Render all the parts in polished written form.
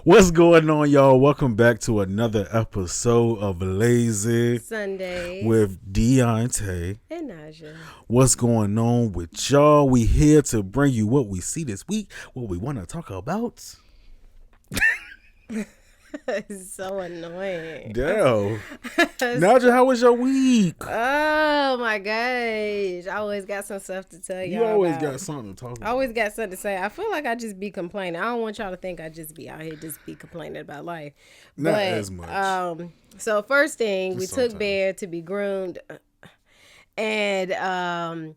What's going on, y'all? Welcome back to another episode of Lazy Sundays with Dionte and NiJa. What's going on with y'all? We here to bring you what we see this week, what we want to talk about. It's so annoying. Damn. NiJa, how was your week? Oh my gosh. I always got some stuff to tell y'all. You always about. got something to talk about. I always got something to say. I feel like I just be complaining. I don't want y'all to think I just be out here just be complaining about life. Not as much. So first thing, Just we sometimes. took Bear to be groomed. And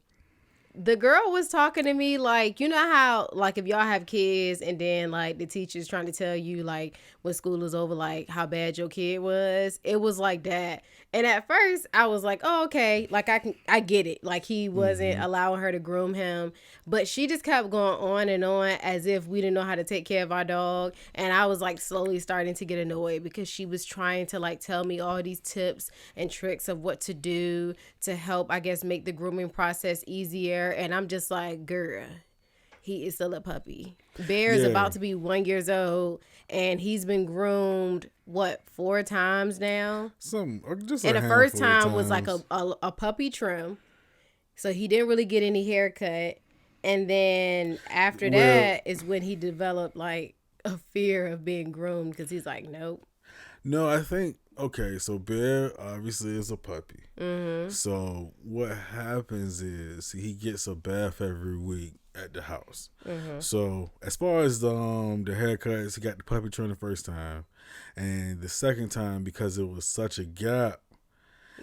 the girl was talking to me like, you know how, like, if y'all have kids and then, like, the teacher's trying to tell you, like, when school is over, like, how bad your kid was. It was like that. And at first, I was like, oh, okay. Like, I get it. Like, he wasn't allowing her to groom him. But she just kept going on and on as if we didn't know how to take care of our dog. And I was, like, slowly starting to get annoyed because she was trying to, like, tell me all these tips and tricks of what to do to help, I guess, make the grooming process easier. And I'm just like, girl, he is still a puppy. Bear is about to be 1 year old, and he's been groomed, 4 times now? And the first time was like a puppy trim. So he didn't really get any haircut. And then after that is when he developed like a fear of being groomed because he's like, nope. No, I think, okay, so Bear obviously is a puppy. Mm-hmm. So what happens is he gets a bath every week at the house. Mm-hmm. So as far as the haircuts, he got the puppy trim the first time. And the second time, because it was such a gap,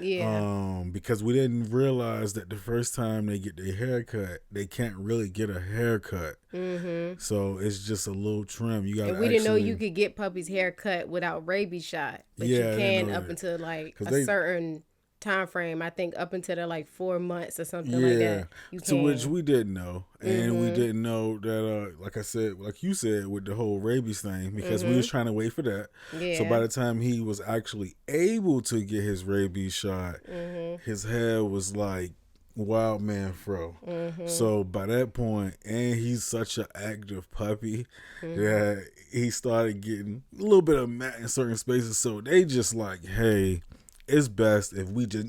because we didn't realize that the first time they get their haircut, they can't really get a haircut. Mm-hmm. So it's just a little trim. You got. And we didn't know you could get puppies' hair cut without rabies shot, but you can up until like a certain time frame. I think up until they're like 4 months or something like that. You can. Which we didn't know, and we didn't know that. Like I said, like you said, with the whole rabies thing, because we was trying to wait for that. Yeah. So by the time he was actually able to get his rabies shot, his hair was like wild man fro. So by that point, and he's such an active puppy that he started getting a little bit of mat in certain spaces. So they just like, hey, it's best if we just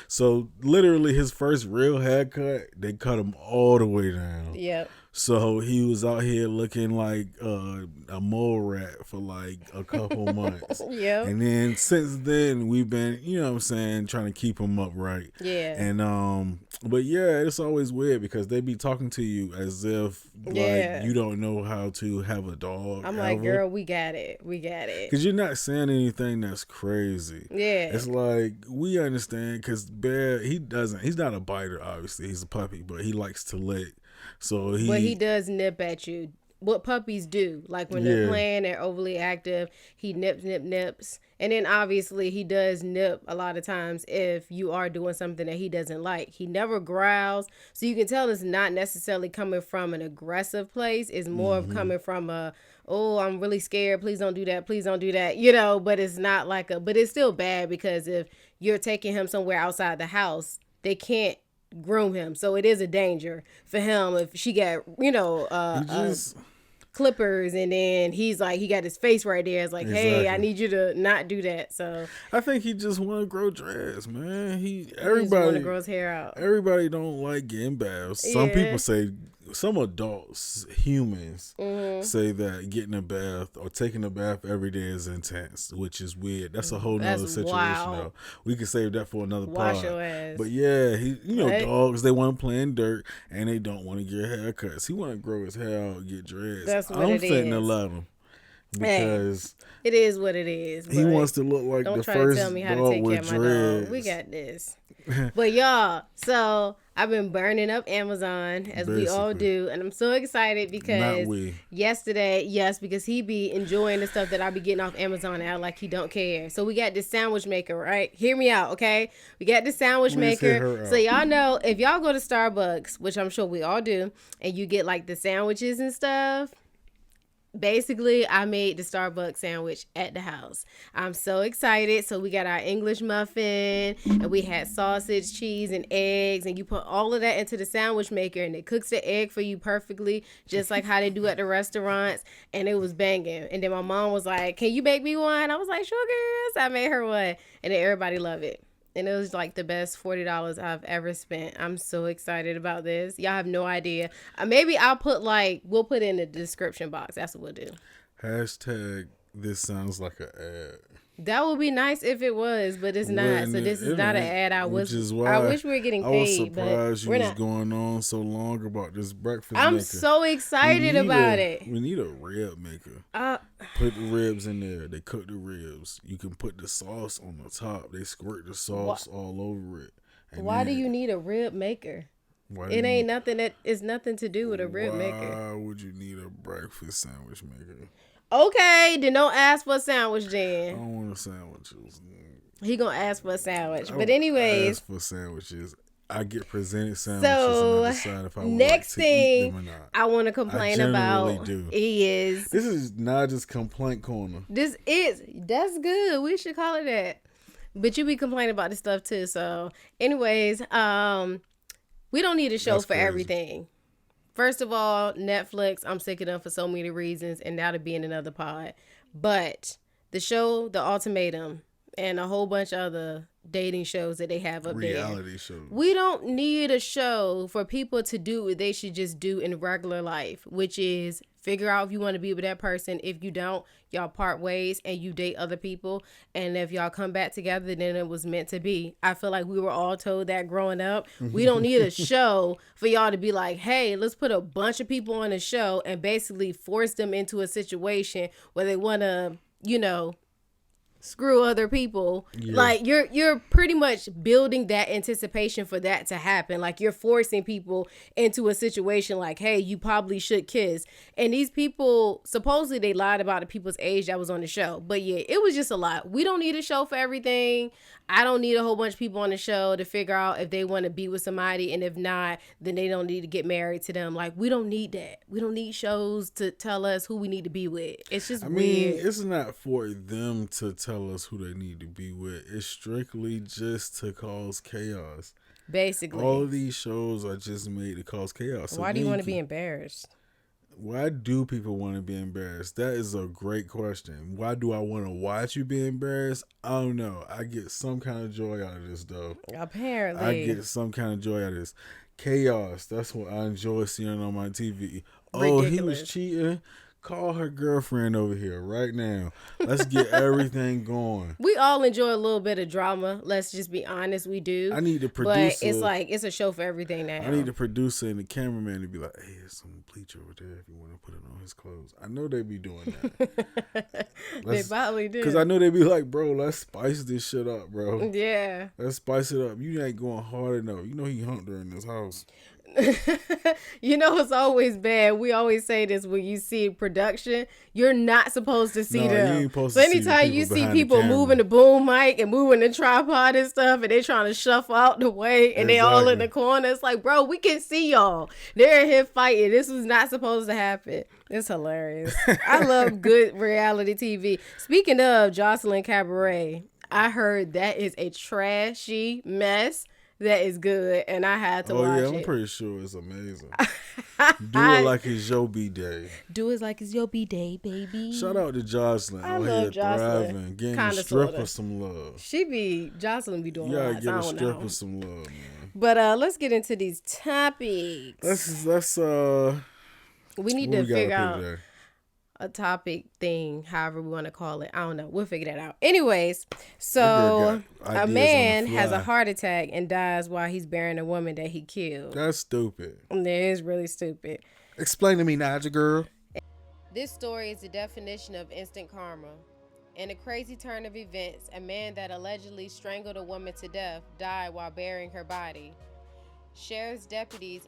So literally his first real haircut, they cut him all the way down. Yep. So he was out here looking like a mole rat for like a couple months. Yeah. And then since then we've been, you know what I'm saying, trying to keep him upright. Yeah. And but yeah, it's always weird because they be talking to you as if like you don't know how to have a dog. I'm like, girl, we got it. Because you're not saying anything that's crazy. Yeah. It's like, we understand because Bear, he's not a biter, obviously. He's a puppy, but he likes to lick. But he does nip at you. What puppies do, like when they're playing, they're overly active. He nips, and then obviously he does nip a lot of times if you are doing something that he doesn't like. He never growls, so you can tell it's not necessarily coming from an aggressive place. It's more of coming from oh, I'm really scared. Please don't do that. You know, but it's not like but it's still bad because if you're taking him somewhere outside the house, they can't groom him, so it is a danger for him if she got clippers and then he's like, he got his face right there. It's like, hey, I need you to not do that. So I think he just want to grow dreads, man. Everybody want to grow his hair out. Everybody don't like getting baths. Some people say, some adults, humans, say that getting a bath or taking a bath every day is intense, which is weird. That's a whole nother situation, though. We can save that for another Wash your ass. But yeah, dogs, they want to play in dirt and they don't want to get haircuts. He want to grow his hair out, get dreads. That's what it is. I'm fitting to love him. Because it is what it is. He wants to look like the first dog with dreads. Don't try to tell me how to take care of my dog. We got this. But y'all, so I've been burning up Amazon as we all do, and I'm so excited because yesterday, because he be enjoying the stuff that I be getting off Amazon and act like he don't care. So we got this sandwich maker, right? Hear me out, okay? We got this sandwich maker. So y'all know, if y'all go to Starbucks, which I'm sure we all do, and you get like the sandwiches and stuff, basically, I made the Starbucks sandwich at the house. I'm so excited. So we got our English muffin, and we had sausage, cheese, and eggs, and you put all of that into the sandwich maker, and it cooks the egg for you perfectly, just like how they do at the restaurants, and it was banging. And then my mom was like, "Can you make me one?" I was like, "Sure, girl." So I made her one, and then everybody loved it. And it was like the best $40 I've ever spent. I'm so excited about this. Y'all have no idea. Maybe we'll put in the description box. That's what we'll do. Hashtag this sounds like an ad. That would be nice if it was, but it's not. So this is not an ad. I wish we were getting paid. I was surprised you was not going on so long about this breakfast I'm maker. so excited about it. We need a rib maker. Put the ribs in there. They cook the ribs. You can put the sauce on the top. They squirt the sauce all over it. Why do you need a rib maker? It ain't nothing it's nothing to do with a rib maker. Why would you need a breakfast sandwich maker? Okay, then don't ask for a sandwich then. I don't want a sandwiches. He gonna ask for a sandwich. But anyways. Ask for sandwiches. I get presented sandwiches so, and I decide if I would next like to eat them or not. I want to complain about is... This is not just complaint corner. That's good. We should call it that. But you be complaining about this stuff too. So anyways, we don't need a show for everything. First of all, Netflix, I'm sick of them for so many reasons, and now to be in another pod. But the show, The Ultimatum, and a whole bunch of other dating shows that they have up reality shows. We don't need a show for people to do what they should just do in regular life, which is figure out if you want to be with that person. If you don't, y'all part ways and you date other people. And if y'all come back together, then it was meant to be. I feel like we were all told that growing up. We don't need a show for y'all to be like, hey, let's put a bunch of people on a show and basically force them into a situation where they want to, screw other people. Yeah. Like you're pretty much building that anticipation for that to happen. Like you're forcing people into a situation like, hey, you probably should kiss. And these people, supposedly they lied about the people's age that was on the show. But yeah, it was just a lot. We don't need a show for everything. I don't need a whole bunch of people on the show to figure out if they want to be with somebody. And if not, then they don't need to get married to them. Like, we don't need that. We don't need shows to tell us who we need to be with. It's just weird. I mean, it's not for them to tell us who they need to be with. It's strictly just to cause chaos. Basically. All of these shows are just made to cause chaos. So why do you want to be embarrassed? Why do people want to be embarrassed? That is a great question. Why do I want to watch you be embarrassed? I don't know. I get some kind of joy out of this, though. Apparently. I get some kind of joy out of this. Chaos. That's what I enjoy seeing on my TV. Ridiculous. Oh, he was cheating. Call her girlfriend over here right now. Let's get everything going. We all enjoy a little bit of drama. Let's just be honest. We do. I need the producer. But it's like, it's a show for everything now. I need the producer and the cameraman to be like, hey, there's some bleach over there if you want to put it on his clothes. I know they be doing that. They probably do. Because I know they be like, bro, let's spice this shit up, bro. Yeah. Let's spice it up. You ain't going hard enough. You know he humped her in this house. It's always bad. We always say this when you see production, you're not supposed to see them. You ain't supposed so to anytime see you see people moving the boom mic and moving the tripod and stuff, and they trying to shuffle out the way, and they all in the corner, it's like, bro, we can see y'all. They're here fighting. This was not supposed to happen. It's hilarious. I love good reality TV. Speaking of Jocelyn Cabaret, I heard that is a trashy mess. That is good, and I had to watch it. Oh, yeah, I'm pretty sure it's amazing. Do it like it's your B-Day. Do it like it's your B-Day, baby. Shout out to Jocelyn. I love Jocelyn. Thriving, getting the stripper some love. Jocelyn be doing a lot. You gotta get a stripper some love, man. But let's get into these topics. Let's we need to figure out a topic thing, however we want to call it. I don't know. We'll figure that out. Anyways, so a man has a heart attack and dies while he's burying a woman that he killed. That's stupid. That is really stupid. Explain to me, NiJa girl. This story is the definition of instant karma. In a crazy turn of events, a man that allegedly strangled a woman to death died while burying her body. Sheriff's deputies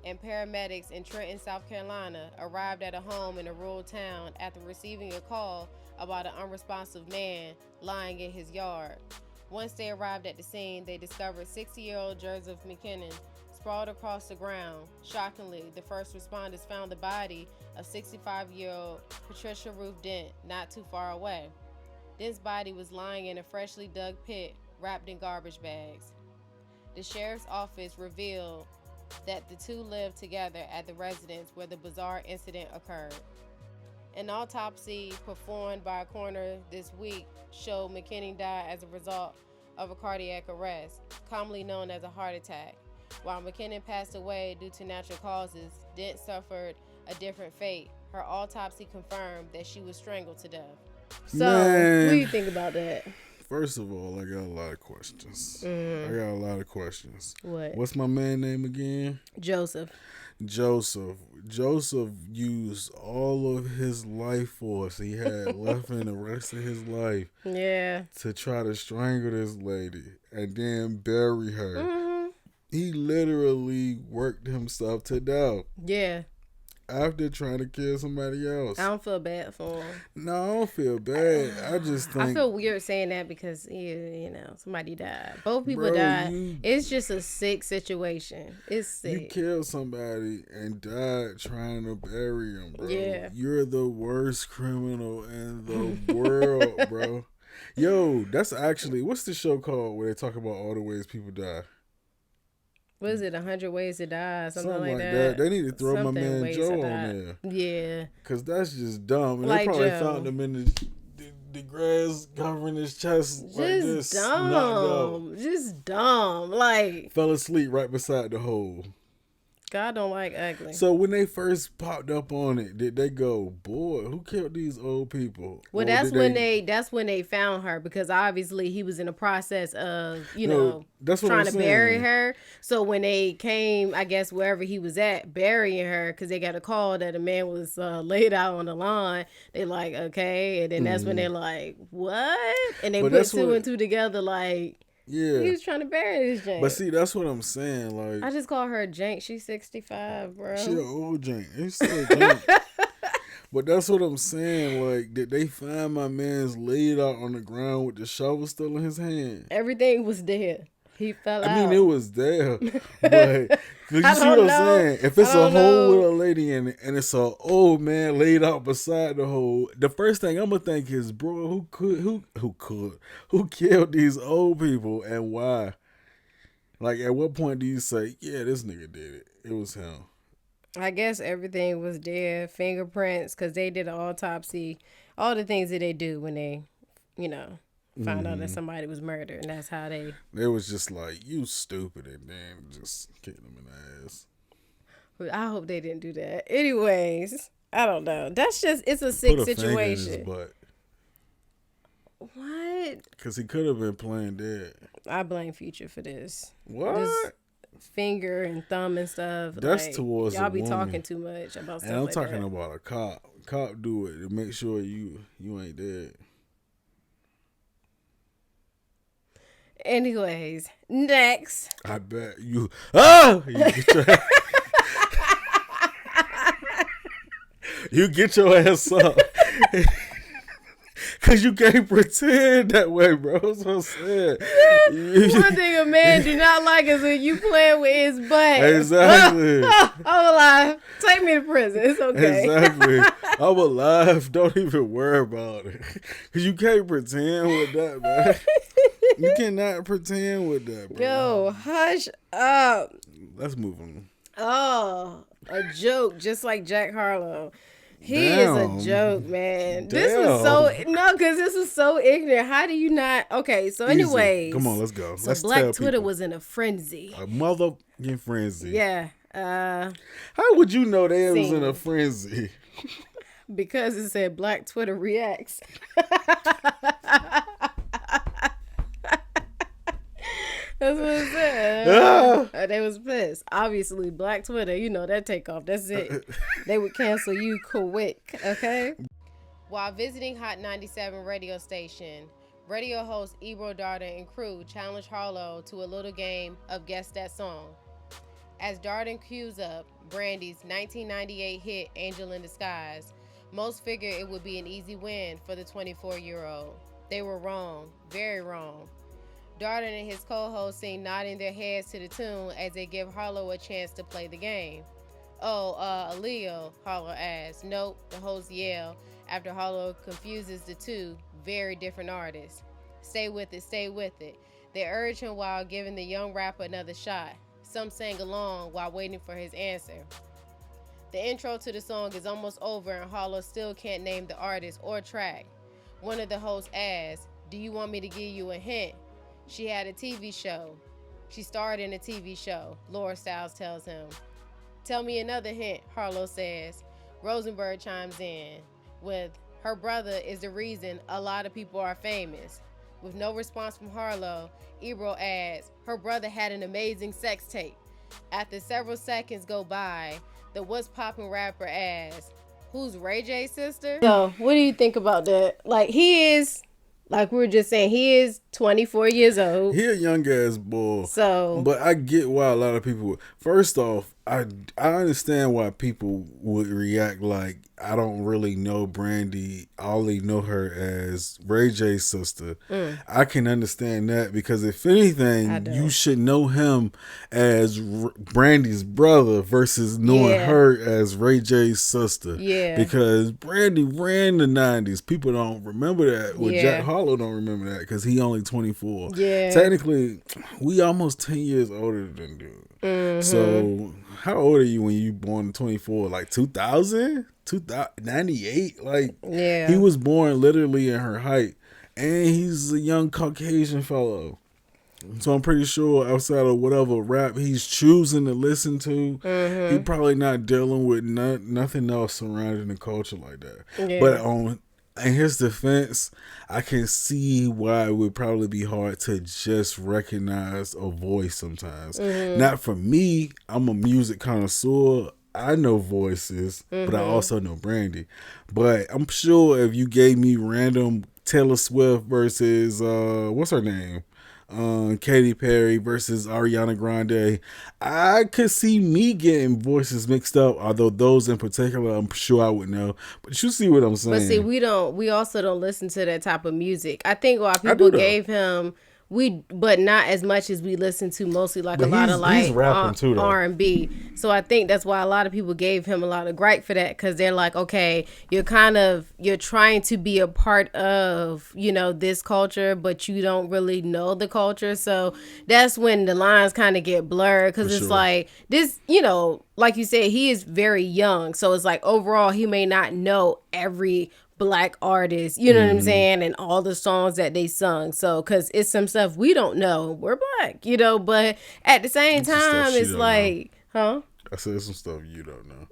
and paramedics in Trenton, South Carolina, arrived at a home in a rural town after receiving a call about an unresponsive man lying in his yard. Once they arrived at the scene, they discovered 60-year-old Joseph McKinnon sprawled across the ground. Shockingly, the first responders found the body of 65-year-old Patricia Ruth Dent not too far away. Dent's body was lying in a freshly dug pit wrapped in garbage bags. The sheriff's office revealed that the two lived together at the residence where the bizarre incident occurred. An autopsy performed by a coroner this week showed McKinney died as a result of a cardiac arrest, commonly known as a heart attack. While McKinnon passed away due to natural causes, Dent suffered a different fate. Her autopsy confirmed that she was strangled to death. So, what do you think about that? First of all, I got a lot of questions. What? What's my man name again? Joseph used all of his life force he had left in the rest of his life. Yeah. To try to strangle this lady and then bury her. Mm-hmm. He literally worked himself to death. Yeah. After trying to kill somebody else. I don't feel bad for him. No, I don't feel bad. I just think... I feel weird saying that because, somebody died. Both people died. It's just a sick situation. It's sick. You killed somebody and died trying to bury him, bro. Yeah. You're the worst criminal in the world, bro. Yo, that's actually... What's the show called where they talk about all the ways people die? What is it, 100 Ways to Die? Something like that. They need to throw my man Joe on there. Yeah. Because that's just dumb. And like they probably Joe. found him in the grass covering his chest just like this. Dumb. Just dumb. Like. Fell asleep right beside the hole. God don't like ugly. So when they first popped up on it, did they go, boy, who killed these old people? Well, that's when they found her, because obviously he was in the process of, trying to bury her. So when they came, I guess wherever he was at, burying her, because they got a call that a man was laid out on the lawn. They like, okay, and then that's when they're like, what? And they put two and two together, like. Yeah. He was trying to bury this Jank. But see, that's what I'm saying. Like, I just call her Jank. She's 65, bro. She an old Jank. He's still Jank. But that's what I'm saying. Like, did they find my man's laid out on the ground with the shovel still in his hand? Everything was there. He fell out. I mean, it was there. But, you see what I'm saying? If it's a hole with a lady in it and it's an old man laid out beside the hole, the first thing I'm going to think is, bro, who killed these old people and why? Like, at what point do you say, yeah, this nigga did it? It was him. I guess everything was there. Fingerprints, because they did an autopsy. All the things that they do when they, found out that somebody was murdered, and that's how they was just like, you stupid, and then just kicked them in the ass. I hope they didn't do that. Anyways, I don't know. That's just, it's a sick situation. Finger in his butt. What? Because he could have been playing dead. I blame Future for this. What? This finger and thumb and stuff. That's towards y'all be woman. Talking too much about stuff. And I'm like talking that. about a cop. Cop do it to make sure you ain't dead. Anyways, next. I bet you. Oh, you get your ass up. Cause you can't pretend that way, bro. That's what I'm saying. One thing a man do not like is when you playing with his butt. Exactly. I'm alive. Take me to prison. It's okay. Exactly. I'm alive. Don't even worry about it. Cause you can't pretend with that, man. You cannot pretend with that, bro. Yo, hush up. Let's move on. Oh, a joke, just like Jack Harlow. He is a joke, man. This was because this was so ignorant. How do you not? Okay, so anyways. Come on, let's go. So let's Black tell Twitter people. was in a frenzy. A motherfucking frenzy. Yeah. How would you know they was in a frenzy? Because it said Black Twitter reacts. That's what it said. They was pissed. Obviously, Black Twitter, that takeoff. That's it. They would cancel you quick, okay? While visiting Hot 97 radio station, radio host Ebro Darden and crew challenged Harlow to a little game of Guess That Song. As Darden cues up Brandy's 1998 hit Angel in Disguise, most figured it would be an easy win for the 24-year-old. They were wrong, very wrong. Darden and his co-host seem nodding their heads to the tune as they give Harlow a chance to play the game. Oh, Leo, Harlow asks. Nope, the hosts yell after Harlow confuses the two very different artists. Stay with it, stay with it. They urge him while giving the young rapper another shot. Some sang along while waiting for his answer. The intro to the song is almost over and Harlow still can't name the artist or track. One of the hosts asks, do you want me to give you a hint? She had a TV show. She starred in a TV show, Laura Stiles tells him. Tell me another hint, Harlow says. Rosenberg chimes in with, her brother is the reason a lot of people are famous. With no response from Harlow, Ebro adds, her brother had an amazing sex tape. After several seconds go by, the What's Poppin' rapper asks, who's Ray J's sister? So, what do you think about that? Like, he is, like we were just saying, he is 24 years old. He a young ass boy. So, but I get why a lot of people. First off, I understand why people would react like I don't really know Brandy. I only know her as Ray J's sister. I can understand that because if anything, you should know him as Brandy's brother versus knowing her as Ray J's sister. Yeah. Because Brandy ran the 90s. People don't remember that. Well, Jack Harlow don't remember that because he only 24. Yeah. Technically, we almost 10 years older than dude. So, how old are you when you born in 24? Like 2000? 98? Like, he was born literally in her height. And he's a young Caucasian fellow. So I'm pretty sure outside of whatever rap he's choosing to listen to, he probably not dealing with nothing else surrounding the culture like that. Yeah. But in his defense, I can see why it would probably be hard to just recognize a voice sometimes. Not for me. I'm a music connoisseur. I know voices, but I also know Brandy. But I'm sure if you gave me random Taylor Swift versus, what's her name? Katy Perry versus Ariana Grande, I could see me getting voices mixed up, although those in particular I'm sure I would know. But you see what I'm saying. But see, we also don't listen to that type of music. I think why people gave him but not as much as we listen to mostly like a lot of like R&B. So I think that's why a lot of people gave him a lot of gripe for that, because they're like, okay, you're trying to be a part of, this culture, but you don't really know the culture. So that's when the lines kind of get blurred, because it's like this, like you said, he is very young. So it's like overall he may not know every Black artists, you know what I'm saying, and all the songs that they sung. So, because it's some stuff we don't know. We're Black, but at the same time, it's like, I said some stuff you don't know.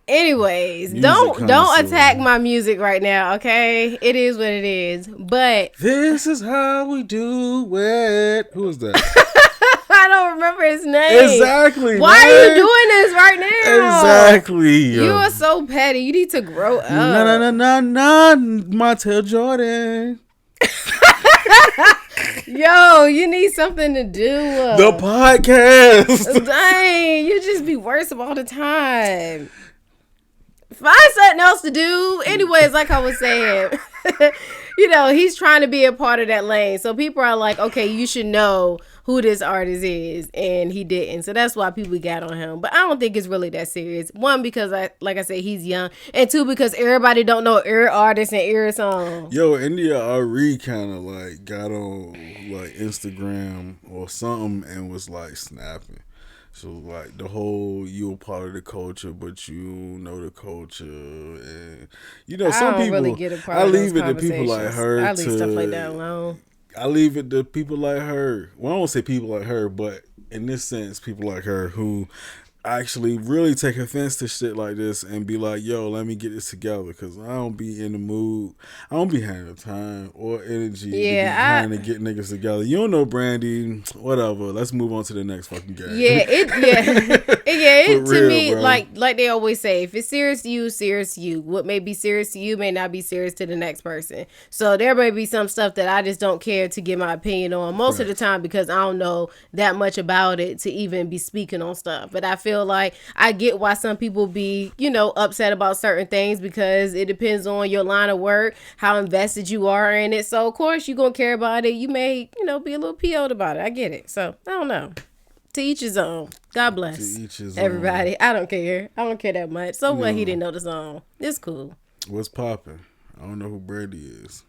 Anyways, don't attack my music right now, okay? It is what it is. But this is how we do it. Who is that? I don't remember his name. Exactly. Why are you doing this right now? Exactly. You are so petty. You need to grow up. No, Montel Jordan. Yo, you need something to do. The podcast. Dang, you just be worse all the time. Find something else to do. Anyways, like I was saying, he's trying to be a part of that lane. So people are like, okay, you should know who this artist is, and he didn't. So that's why people got on him. But I don't think it's really that serious. One, because like I said, he's young, and two, because everybody don't know every artist and every song. Yo, India Ari kind of like got on like Instagram or something and was like snapping. So like the whole you a part of the culture, but you know the culture, and some people. Really get a part I leave it to people like her. I leave stuff like that alone. I leave it to people like her. Well, I won't say people like her, but in this sense, people like her who actually really take offense to shit like this and be like, yo, let me get this together, because I don't be in the mood. I don't be having the time or energy to get niggas together. You don't know Brandy, whatever. Let's move on to the next fucking game. To me, bro. like they always say, if it's serious to you, serious to you. What may be serious to you may not be serious to the next person. So there may be some stuff that I just don't care to give my opinion on most of the time, because I don't know that much about it to even be speaking on stuff. But I feel feel like I get why some people be, upset about certain things because it depends on your line of work, how invested you are in it. So, of course, you're going to care about it. You may, be a little PO'd about it. I get it. So, I don't know. To each his own. God bless To each his everybody. own. I don't care. I don't care that much. So what? He didn't know the song. It's cool. What's popping? I don't know who Brandy is.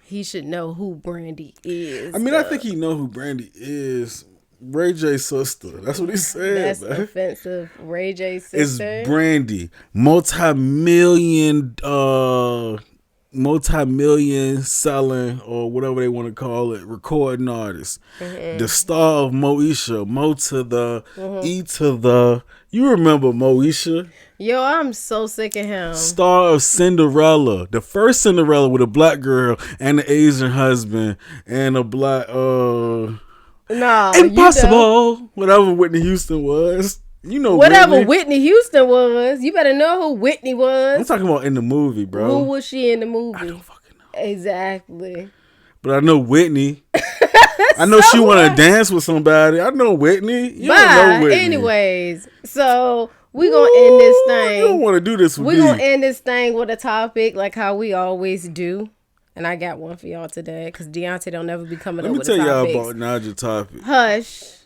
He should know who Brandy is. I mean, I think he know who Brandy is. Ray J's sister. That's what he said. That's man. offensive. Ray J's sister. It's Brandy, multi-million selling, or whatever they want to call it, recording artist. The star of Moesha, Mo to the E to the. You remember Moesha? Yo, I'm so sick of him. Star of Cinderella, the first Cinderella with a black girl and an Asian husband and a black Impossible. Whatever Whitney Houston was. Whatever Whitney Houston was. You better know who Whitney was. I'm talking about in the movie, bro. Who was she in the movie? I don't fucking know. Exactly. But I know Whitney. I know she want to dance with somebody. I know Whitney. You don't know Whitney. Anyways, so we going to end this thing. You don't want to do this with me. We going to end this thing with a topic like how we always do. And I got one for y'all today because Dionte don't never be coming up with a topic. Let me tell y'all about NiJa topic. Hush.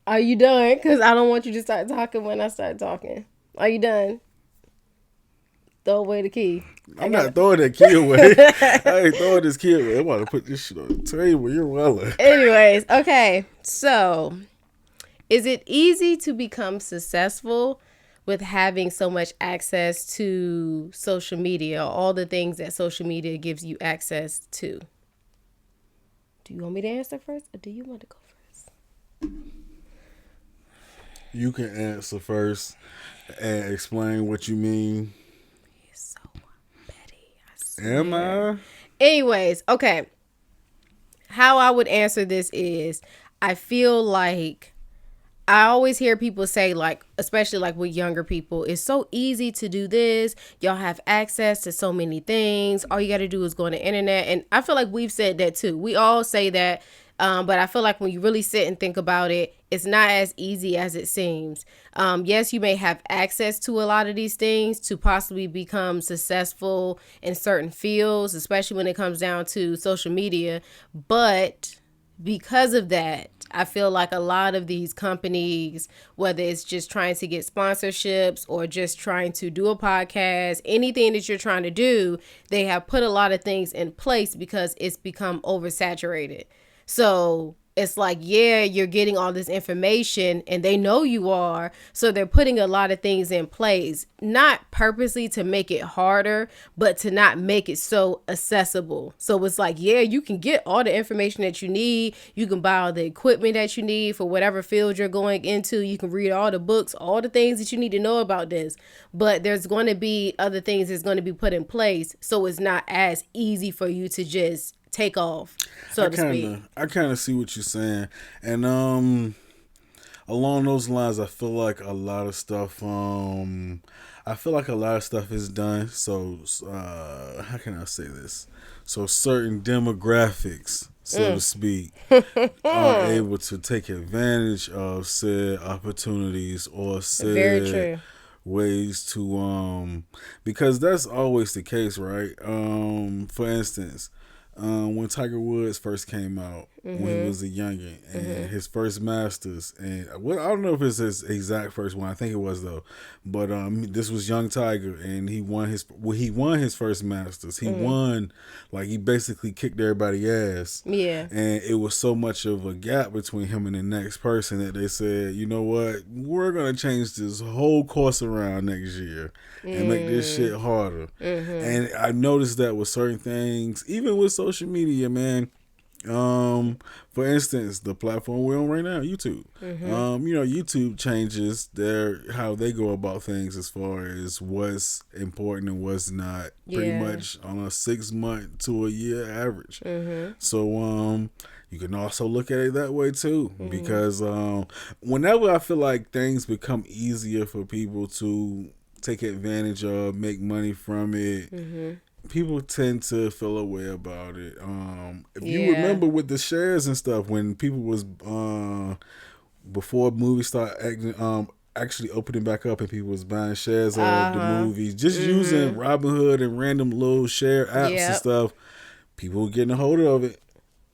Are you done? Because I don't want you to start talking when I start talking. Are you done? Throw away the key. I'm not throwing that key away. I ain't throwing this key away. I'm about to put this shit on the table. You're well. Anyways, okay. So, is it easy to become successful with having so much access to social media, all the things that social media gives you access to? Do you want me to answer first or do you want to go first? You can answer first and explain what you mean. You're so petty. I swear. Am I? Anyways, okay. How I would answer this is I feel like I always hear people say, like, especially like with younger people, it's so easy to do this. Y'all have access to so many things. All you got to do is go on the internet. And I feel like we've said that too. We all say that. But I feel like when you really sit and think about it, it's not as easy as it seems. Yes, you may have access to a lot of these things to possibly become successful in certain fields, especially when it comes down to social media. But because of that, I feel like a lot of these companies, whether it's just trying to get sponsorships or just trying to do a podcast, anything that you're trying to do, they have put a lot of things in place because it's become oversaturated. So it's like, yeah, you're getting all this information and they know you are. So they're putting a lot of things in place, not purposely to make it harder, but to not make it so accessible. So it's like, yeah, you can get all the information that you need. You can buy all the equipment that you need for whatever field you're going into. You can read all the books, all the things that you need to know about this. But there's going to be other things that's going to be put in place. So it's not as easy for you to just take off, so to speak. I kind of see what you're saying, and along those lines, I feel like a lot of stuff. Is done. So, how can I say this? So, certain demographics, so to speak, are able to take advantage of said opportunities or said ways to because that's always the case, right? For instance. When Tiger Woods first came out, when he was a youngin, and his first Masters, and I don't know if it's his exact first one. I think it was though, but this was young Tiger, and he won his first Masters. He won, like he basically kicked everybody's ass. Yeah, and it was so much of a gap between him and the next person that they said, you know what, we're gonna change this whole course around next year and make this shit harder. And I noticed that with certain things, even with social media, man. For instance, the platform we're on right now, YouTube. YouTube changes how they go about things as far as what's important and what's not, pretty much on a 6 month to a year average. So you can also look at it that way too, because whenever I feel like things become easier for people to take advantage of, make money from it, people tend to feel a way about it. If you remember with the shares and stuff, when people was before movies start actually opening back up and people was buying shares of the movies, just using Robinhood and random little share apps and stuff, people were getting a hold of it.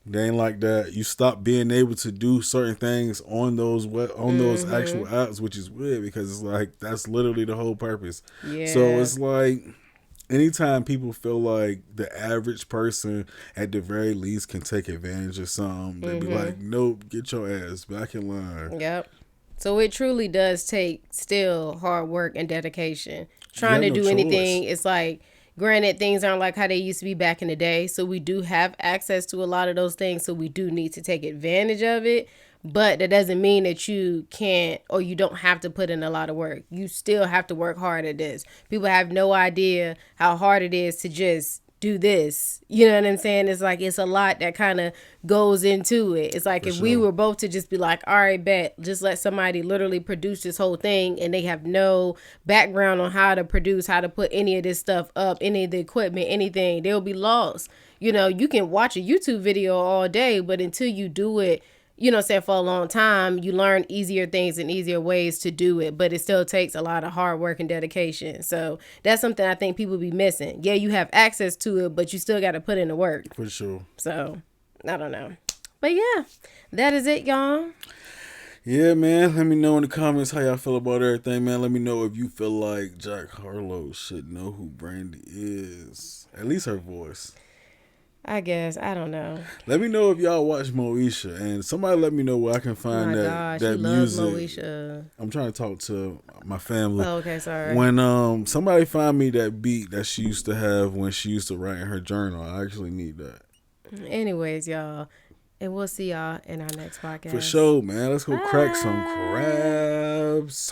They ain't like that. You stop being able to do certain things on those those actual apps, which is weird because it's like that's literally the whole purpose. Yeah. So it's like anytime people feel like the average person at the very least can take advantage of something, they be like, nope, get your ass back in line. Yep. So it truly does take still hard work and dedication. Trying to do anything, it's like, granted, things aren't like how they used to be back in the day. So we do have access to a lot of those things. So we do need to take advantage of it. But that doesn't mean that you can't or you don't have to put in a lot of work. You still have to work hard at this. People have no idea how hard it is to just do this. You know what I'm saying? It's like it's a lot that kind of goes into it. It's like if we were both to just be like, all right, bet, just let somebody literally produce this whole thing and they have no background on how to produce, how to put any of this stuff up, any of the equipment, anything, they'll be lost. You know, you can watch a YouTube video all day, but until you do it, you know what I'm saying, for a long time, you learn easier things and easier ways to do it, but it still takes a lot of hard work and dedication. So that's something I think people be missing. Yeah, you have access to it, but you still got to put in the work. For sure. So, I don't know. But yeah, that is it, y'all. Yeah, man. Let me know in the comments how y'all feel about everything, man. Let me know if you feel like Jack Harlow should know who Brandy is. At least her voice. I guess. I don't know. Let me know if y'all watch Moesha, and somebody let me know where I can find that music. Moesha. I'm trying to talk to my family. Oh, okay, sorry. When somebody find me that beat that she used to have when she used to write in her journal, I actually need that. Anyways, y'all, and we'll see y'all in our next podcast. For sure, man. Let's go crack some crabs.